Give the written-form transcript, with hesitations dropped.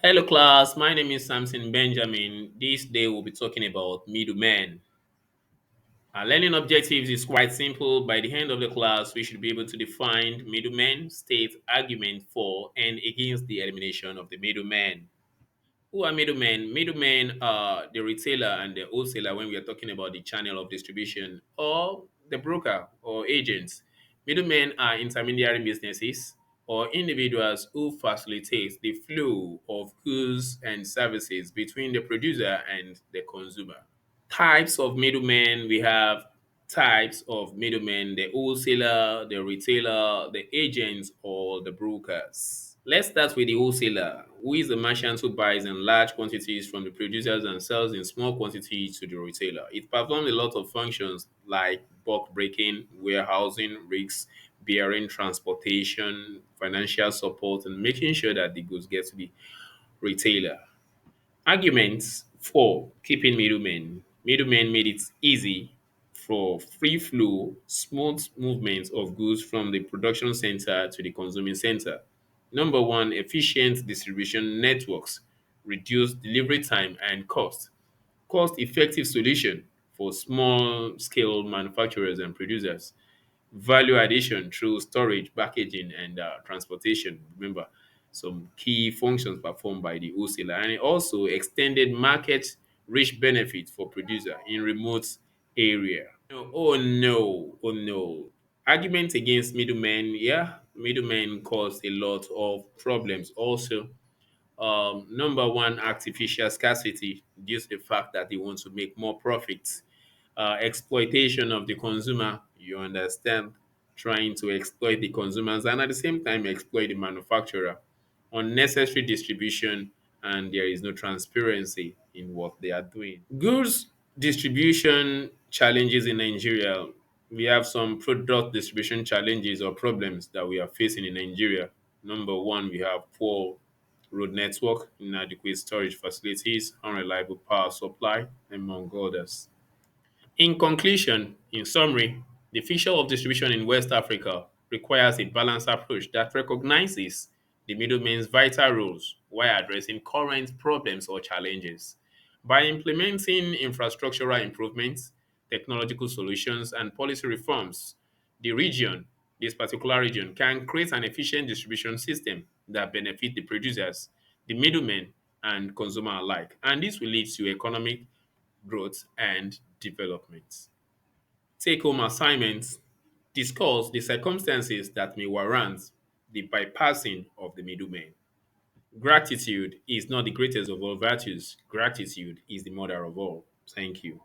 Hello, class. My name is Samson Benjamin. This day we'll be talking about middlemen. Our learning objectives is quite simple. By the end of the class, we should be able to define middlemen, state argument for and against the elimination of the middlemen. Who are middlemen? Middlemen are the retailer and the wholesaler when we are talking about the channel of distribution, or the broker or agents. Middlemen are intermediary businesses or individuals who facilitate the flow of goods and services between the producer and the consumer. Types of middlemen, we have types of middlemen: the wholesaler, the retailer, the agents, or the brokers. Let's start with the wholesaler, who is the merchant who buys in large quantities from the producers and sells in small quantities to the retailer. It performs a lot of functions like bulk breaking, warehousing, rigs, bearing, transportation, financial support, and making sure that the goods get to the retailer. Arguments for keeping middlemen. Middlemen made it easy for free flow, smooth movement of goods from the production center to the consuming center. Number one, efficient distribution networks, reduce delivery time and cost. Cost effective solution for small scale manufacturers and producers. Value addition through storage, packaging, and transportation. Remember, some key functions performed by the wholesaler, and it also extended market reach benefit for producer in remote area. Oh no. Argument against middlemen. Yeah, middlemen cause a lot of problems. Also, number one, artificial scarcity due to the fact that they want to make more profits. Exploitation of the consumer, you understand, trying to exploit the consumers and at the same time exploit the manufacturer. Unnecessary distribution, and there is no transparency in what they are doing. Goods distribution challenges in Nigeria. We have some product distribution challenges or problems that we are facing in Nigeria. Number one, we have poor road network, inadequate storage facilities, unreliable power supply, among others. In conclusion, in summary, the future of distribution in West Africa requires a balanced approach that recognizes the middlemen's vital roles while addressing current problems or challenges. By implementing infrastructural improvements, technological solutions, and policy reforms, the region, this particular region, can create an efficient distribution system that benefit the producers, the middlemen, and consumer alike. And this will lead to economic growth and development. Take home assignments: discuss the circumstances that may warrant the bypassing of the middleman. Gratitude is not the greatest of all virtues, gratitude is the mother of all. Thank you.